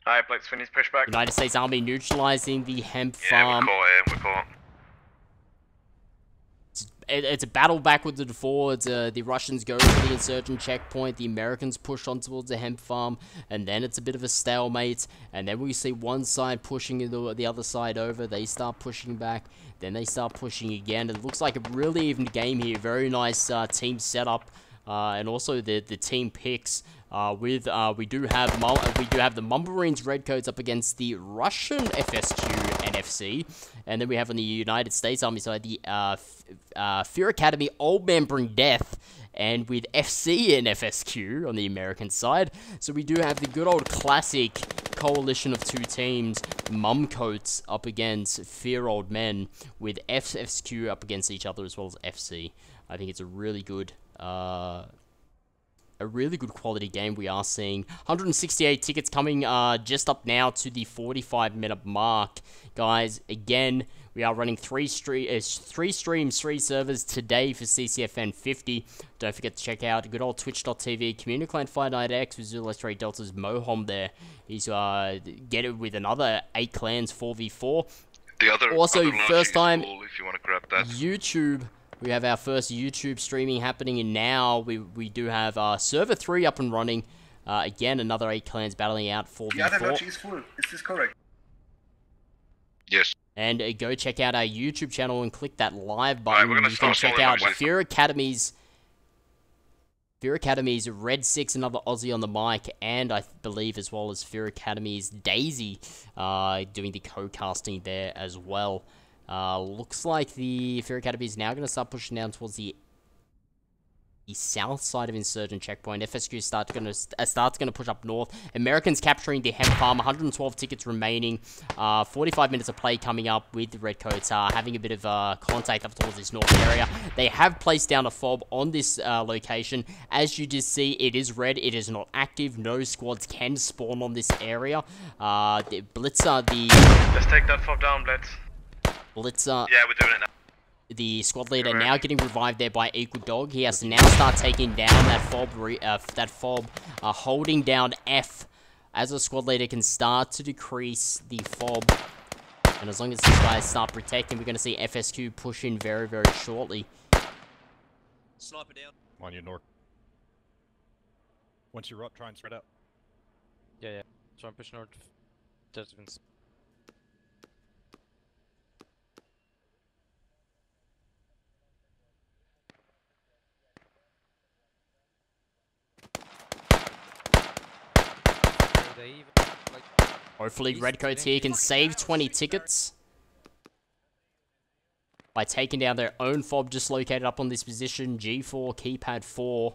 Alright, Blitz, finish pushback. United States Army neutralizing the hemp farm. We're caught. It's a battle backwards and forwards. The Russians go to the insurgent checkpoint. The Americans push on towards the hemp farm. And then it's a bit of a stalemate. And then we see one side pushing the other side over. They start pushing back. Then they start pushing again. It looks like a really even game here. Very nice team setup. And also the team picks. We do have the Mumbarines Redcoats up against the Russian FSQ NFC, and then we have on the United States Army side the Fear Academy Old Man Bring Death, and with FC and FSQ on the American side. So we do have the good old classic coalition of two teams, Mumcoats up against Fear Old Men, with FSQ up against each other as well as FC. I think it's a really good quality game we are seeing. 168 tickets coming just up now to the 45-minute mark. Guys, again, we are running three streams, 3 servers today for CCFN 50. Don't forget to check out good old twitch.tv, Community Clan Fight Night X with Zulu X-Ray Delta's Mohom there. He's get it with another 8 clans 4v4. The other also, first time cool if you want to grab that. YouTube. We have our first YouTube streaming happening, and now we do have server 3 up and running. Again, another 8 clans battling out for the other lodge is full. Is this correct? Yes. And go check out our YouTube channel and click that live button. You can check out Fear Academy's Fear Academy's Red 6, another Aussie on the mic, and I believe as well as Fear Academy's Daisy doing the co-casting there as well. Looks like the Fear Academy is now going to start pushing down towards the south side of Insurgent Checkpoint. FSQ starts going to push up north. Americans capturing the hemp farm. 112 tickets remaining. 45 minutes of play coming up with the Redcoats having a bit of contact up towards this north area. They have placed down a fob on this location. As you just see, it is red. It is not active. No squads can spawn on this area. The BLITZA, Let's take that fob down, Blitz. BLITZA. Yeah, we're doing it now. The squad leader now getting revived there by Equal Dog. He has to now start taking down that fob, holding down F, as the squad leader can start to decrease the fob. And as long as these guys start protecting, we're going to see FSQ push in very, very shortly. Sniper down. On your north. Once you're up, try and spread out. Yeah. Try and push north. Distance. Hopefully Redcoats here can save 20 tickets by taking down their own fob just located up on this position. G4, keypad 4.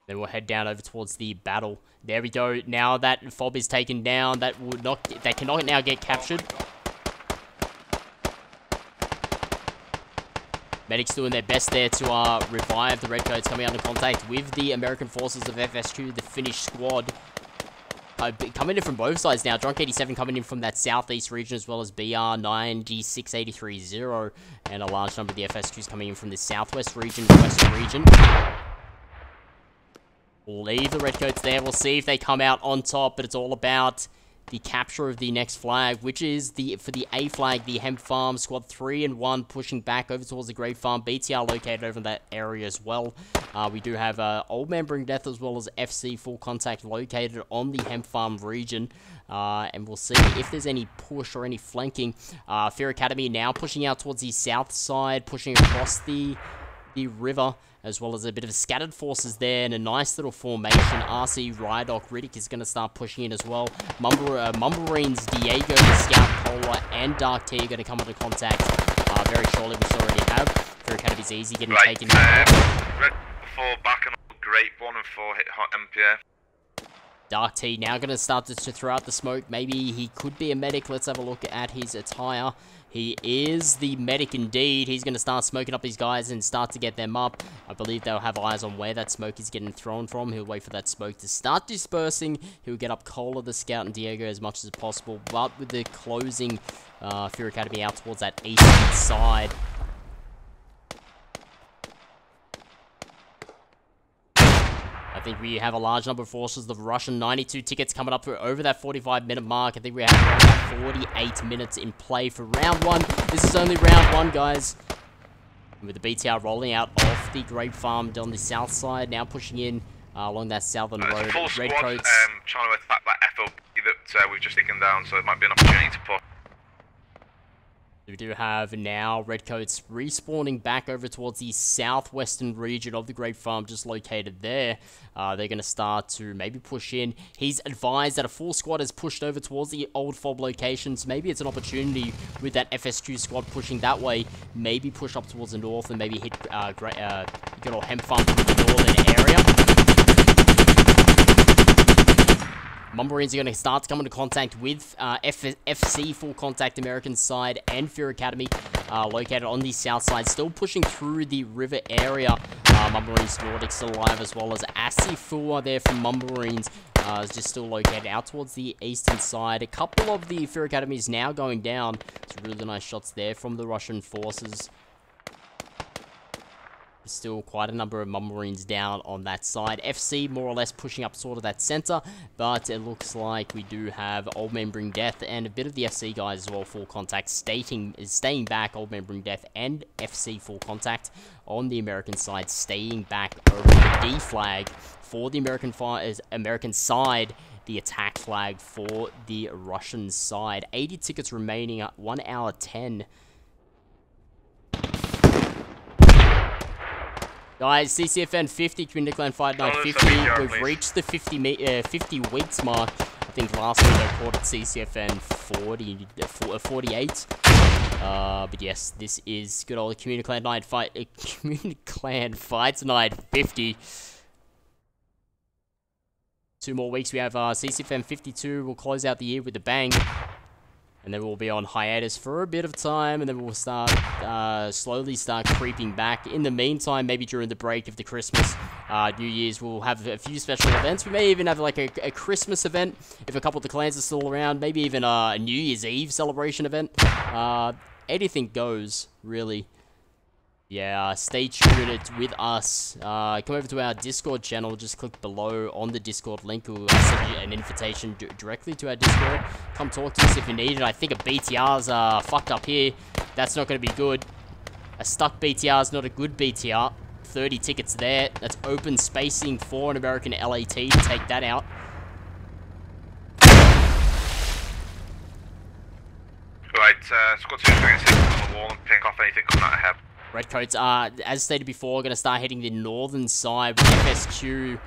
Then we'll head down over towards the battle. There we go. Now that fob is taken down, they cannot now get captured. Medics doing their best there to revive the Redcoats, coming under contact with the American forces of FSQ, the Finnish squad. Coming in from both sides now. Drunk 87 coming in from that southeast region, as well as BR 9G6830, and a large number of the FSQs coming in from the southwest region, western region. We'll leave the Redcoats there. We'll see if they come out on top, but it's all about the capture of the next flag, which is for the A flag, the hemp farm. Squad 3 and 1 pushing back over towards the grape farm. BTR located over in that area as well. We do have Old Man Bring Death as well as FC Full Contact located on the hemp farm region. And we'll see if there's any push or any flanking. Fear Academy now pushing out towards the south side, pushing across the river, as well as a bit of scattered forces there, and a nice little formation. RC, Rydok, Riddick is going to start pushing in as well. Mumblerine's Diego, Scout, Cola, and Dark T are going to come into contact very shortly, which already have. Fear Academy's easy getting taken down. Red 4 back and Grape 1 and 4 hit hot MPA. Dark T now going to start to throw out the smoke. Maybe he could be a medic. Let's have a look at his attire. He is the medic indeed. He's going to start smoking up these guys and start to get them up. I believe they'll have eyes on where that smoke is getting thrown from. He'll wait for that smoke to start dispersing. He'll get up Cola, the Scout, and Diego as much as possible. But with the closing Fear Academy out towards that eastern side, I think we have a large number of forces. The Russian 92 tickets coming up for over that 45-minute mark. I think we have around 48 minutes in play for round 1. This is only round 1, guys. And with the BTR rolling out off the grape farm down the south side, now pushing in along that southern road. Full squad Redcoats trying to attack that FOB that we've just taken down, so it might be an opportunity to push. We do have now Redcoats respawning back over towards the southwestern region of the Grape Farm, just located there. They're going to start to maybe push in. He's advised that a full squad has pushed over towards the old FOB locations. Maybe it's an opportunity with that FSQ squad pushing that way. Maybe push up towards the north and maybe hit good old hemp farm in the northern area. Mumblerians are going to start to come into contact with FC Full Contact American side and Fear Academy located on the south side, still pushing through the river area. Mumblerians Nordic still alive, as well as Asifua there from Mumblerians is just still located out towards the eastern side. A couple of the Fear Academies now going down. Some really nice shots there from the Russian forces. Still quite a number of Mumblerians down on that side. FC more or less pushing up sort of that center, but it looks like we do have Old Man Bring Death and a bit of the FC guys as well. Full Contact staying back. Old Man Bring Death and FC Full Contact on the American side, staying back over the D flag for the American side. The attack flag for the Russian side. 80 tickets remaining at 1 hour 10. Guys, CCFN 50, Community Clan Fight Night 50. We've reached the 50 weeks mark. I think last week I called it CCFN 48. But yes, this is good old Community Clan Night Fight. Community Clan Fights Night 50. 2 more weeks. We have CCFN 52. We'll close out the year with a bang. And then we'll be on hiatus for a bit of time, and then we'll start, slowly start creeping back. In the meantime, maybe during the break of the Christmas, New Year's, we'll have a few special events. We may even have like a Christmas event, if a couple of the clans are still around. Maybe even a New Year's Eve celebration event. Anything goes, really. Yeah, stay tuned with us. Come over to our Discord channel. Just click below on the Discord link. We'll send you an invitation directly to our Discord. Come talk to us if you need it. I think a BTR's fucked up here. That's not going to be good. A stuck BTR is not a good BTR. 30 tickets there. That's open spacing for an American LAT to take that out. Right, squad 2 is going to sit on the wall and pick off anything coming out ahead. Redcoats are, as stated before, going to start heading the northern side with FSQ.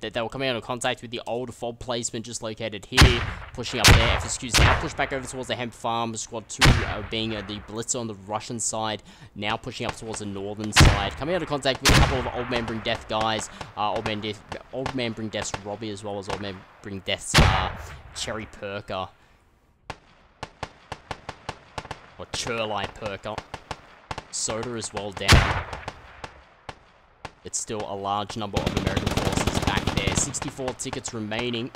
They were coming out of contact with the old fob placement just located here, pushing up there. FSQ's now pushed back over towards the hemp farm. Squad 2 being the BLITZA on the Russian side, now pushing up towards the northern side. Coming out of contact with a couple of Old Man Bring Death guys. Old Man Bring Death's Robbie, as well as Old Man Bring Death's Cherry Perker. Or Churlai Perker. Soda as well down. It's still a large number of American forces back there. 64 tickets remaining.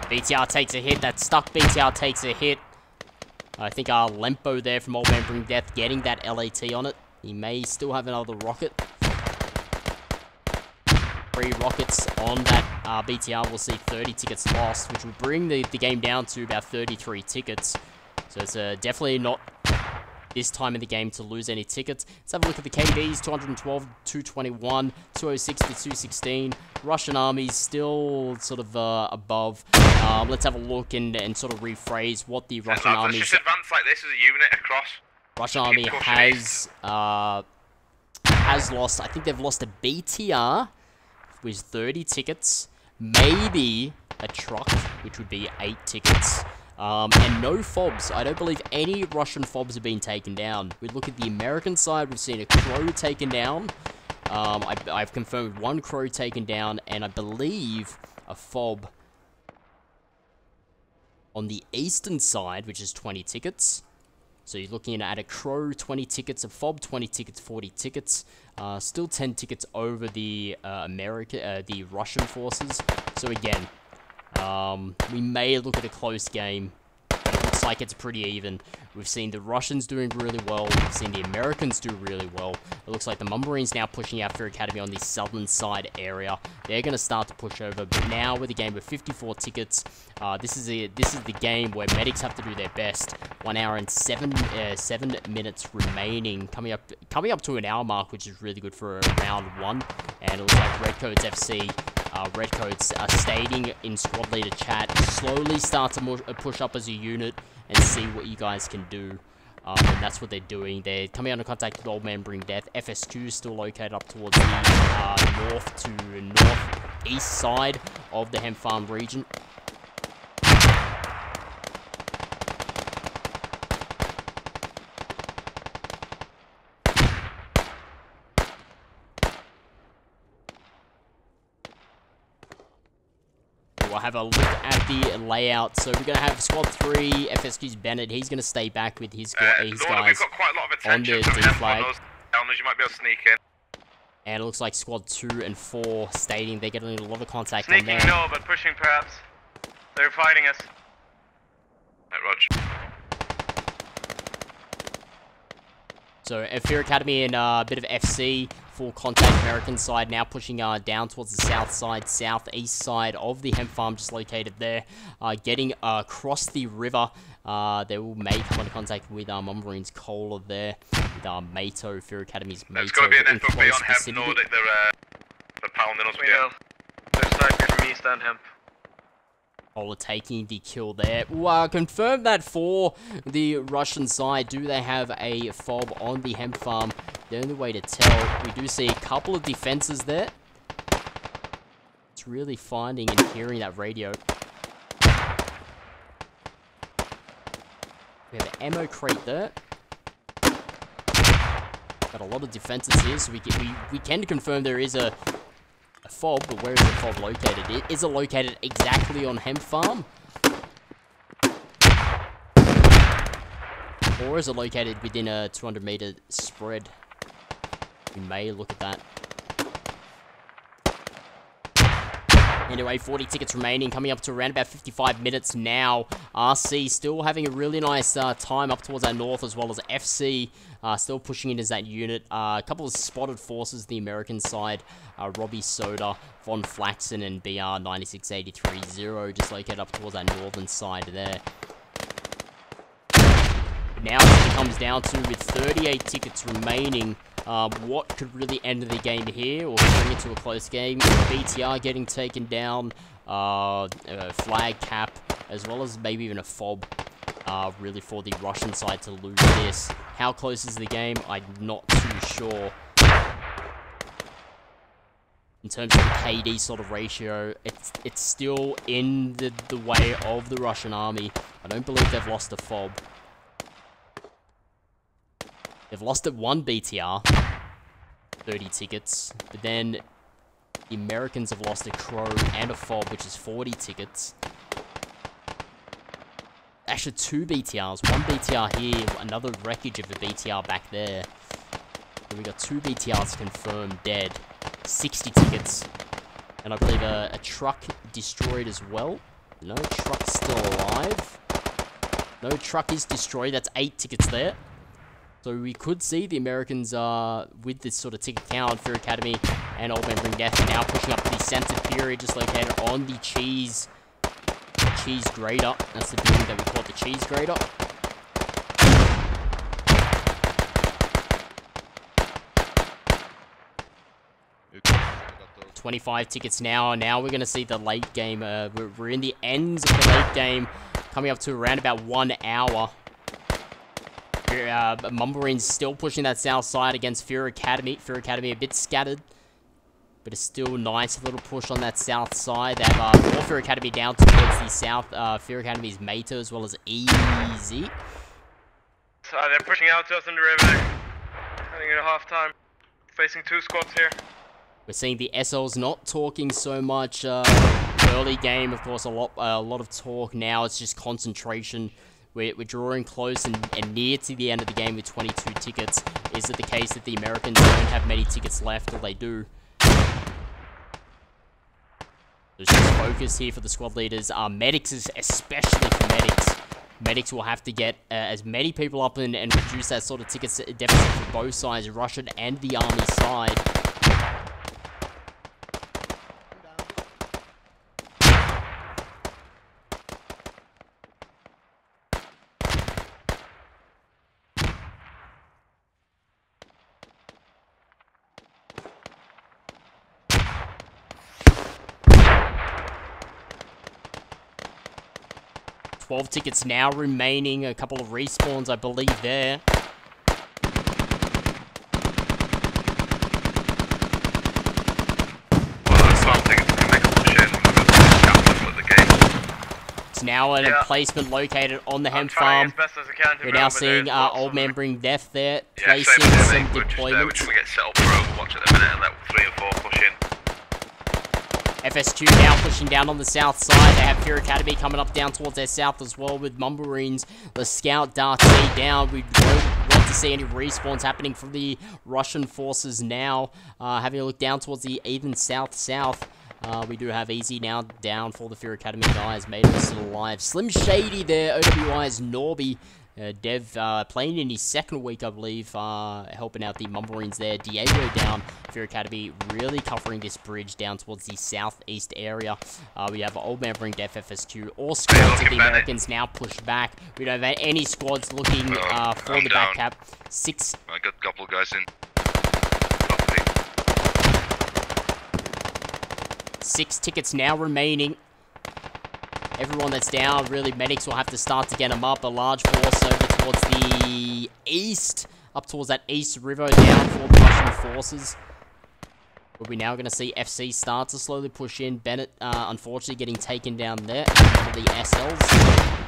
BTR takes a hit. That stuck BTR takes a hit. I think Lempo there from Old Man Bring Death getting that LAT on it. He may still have another rocket. 3 rockets on that BTR. We'll see 30 tickets lost, which will bring the game down to about 33 tickets. So it's definitely not this time in the game to lose any tickets. Let's have a look at the KDs. 212 to 221, 206 to 216. Russian armies still sort of above. Let's have a look and sort of rephrase what the Russian army... Let's just advance like this as a unit across. Russian army has lost... I think they've lost a BTR with 30 tickets. Maybe a truck, which would be 8 tickets. And no fobs. I don't believe any Russian fobs have been taken down. We look at the American side, we've seen a crow taken down. I've confirmed 1 crow taken down, and I believe a fob on the eastern side, which is 20 tickets. So you're looking at a crow, 20 tickets, a fob, 20 tickets, 40 tickets. Still 10 tickets over the the Russian forces. So again, we may look at a close game, but it looks like it's pretty even. We've seen the Russians doing really well. We've seen the Americans do really well. It looks like the Mummarines now pushing out for Academy on the southern side area. They're going to start to push over, but now with a game with 54 tickets, this is the game where medics have to do their best. 1 hour and 7 minutes remaining, coming up to an hour mark, which is really good for round 1. And it looks like Redcoats FC. Redcoats are stating in squad leader chat, slowly start to push up as a unit and see what you guys can do. And that's what they're doing. They're coming under contact with Old Man Bring Death. FSQ is still located up towards the north to northeast side of the Hemp Farm region. We'll have a look at the layout. So we're going to have Squad 3, FSQ's Bennett. He's going to stay back with his guys we've got quite a lot of attention on the from D flag. You might be able to sneak in. And it looks like Squad 2 and 4 stating they're getting a lot of contact Sneaking, on there. no, but pushing perhaps. They're fighting us. Right, Rog. So Fear Academy and a bit of FC. Full contact American side now pushing down towards the south side, southeast side of the hemp farm, just located there. Getting across the river, they will come into contact with Mummarines Cola there, with Mato, Fear Academy's Mato. There's got to be an in FOB close on hemp vicinity. Nordic, they're pounding us. We know. They're sniping from east and hemp. Oh, taking the kill there. Well, confirm that for the Russian side. Do they have a fob on the hemp farm? The only way to tell, we do see a couple of defenses there. It's really finding and hearing that radio. We have an ammo crate there. Got a lot of defenses here, so we can confirm there is a fob, but where is the fob located? Is it located exactly on hemp farm? Or is it located within a 200-meter spread? We may look at that. Anyway, 40 tickets remaining, coming up to around about 55 minutes now. RC still having a really nice time up towards our north, as well as FC still pushing in as that unit. A couple of spotted forces, the American side, Robbie Soda, Von Flaxen, and BR 96830, just located up towards our northern side there. But now it comes down to, with 38 tickets remaining, what could really end the game here, or bring it to a close game? BTR getting taken down, flag cap, as well as maybe even a fob, really for the Russian side to lose this. How close is the game? I'm not too sure. In terms of the KD sort of ratio, it's still in the way of the Russian army. I don't believe they've lost a fob. They've lost at 1 BTR, 30 tickets, but then the Americans have lost a Crow and a fob, which is 40 tickets. Actually, 2 BTRs, 1 BTR here, another wreckage of a BTR back there. And we got 2 BTRs confirmed dead, 60 tickets, and I believe a truck destroyed as well. No, truck's still alive. No, truck is destroyed, that's 8 tickets there. So we could see the Americans, with this sort of ticket count, Fear Academy and Old Man Bring Death now pushing up to the center period, just located on the cheese grater. That's the building that we call it, the cheese grater. Okay. 25 tickets now. Now we're going to see the late game. We're in the ends of the late game, coming up to around about 1 hour. Mumblerine's still pushing that south side against Fear Academy. Fear Academy a bit scattered, but it's still nice. A little push on that south side. They have more Fear Academy down towards the south. Fear Academy's Meta as well as Easy. So they're pushing out to us in the river. Heading at half time. Facing 2 squads here. We're seeing the SLs not talking so much. Early game, of course, a lot of talk. Now it's just concentration. We're drawing close and near to the end of the game with 22 tickets. Is it the case that the Americans don't have many tickets left, or they do? There's just focus here for the squad leaders. Medics, especially for medics. Medics will have to get as many people up and reduce that sort of tickets deficit for both sides, Russian and the army side. Twelve tickets now remaining, a couple of respawns, I believe, there. It's now an emplacement located on the hemp farm. We're now seeing Old Man Bring Death there, placing some deployments. Which we get set up for Overwatch at the minute, and level 3 and 4 push in. FSQ now pushing down on the south side. They have Fear Academy coming up down towards their south as well with Mumblewings. The Scout Darty down. We don't want to see any respawns happening from the Russian forces now. Having a look down towards the even south-south. We do have Easy now down for the Fear Academy guys. Mater is still alive. Slim Shady there. OWI's Norby. Dev playing in his second week, I believe, helping out the Mumblewings there. Diego down. Fear Academy really covering this bridge down towards the southeast area. We have Old Man Bring Death FSQ. All squads of the Americans now pushed back. We don't have any squads looking for the back cap. 6. I got a couple of guys in. 6 tickets now remaining. everyone that's down. Really, medics will have to start to get them up. A large force over towards the east, up towards that east river, down for the Russian forces. But we're now going to see FC start to slowly push in. Bennett, unfortunately, getting taken down there for the SLs.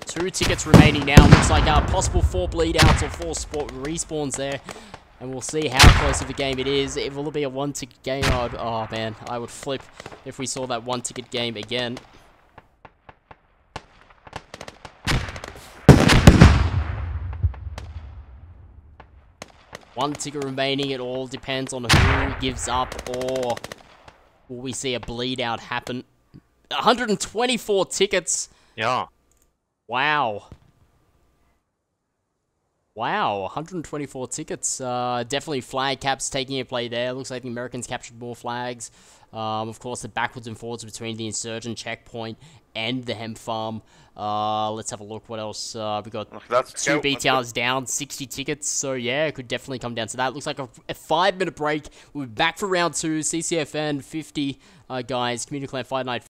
Two tickets remaining now. Looks like possible 4 bleed outs or 4 respawns there. And we'll see how close of a game it is. Will it be a 1-ticket game? Oh man, I would flip if we saw that 1-ticket game again. One ticket remaining. It all depends on who gives up, or will we see a bleed out happen? 124 tickets. Ja. Wow. Wow, 124 tickets. Definitely flag caps taking a play there. Looks like the Americans captured more flags. Of course, the backwards and forwards between the insurgent checkpoint and the hemp farm. Let's have a look what else. We got 2 BTRs down, 60 tickets. So yeah, it could definitely come down to that. Looks like a 5-minute break. We'll be back for round 2. CCFN 50, guys. Community Clan Fight Night.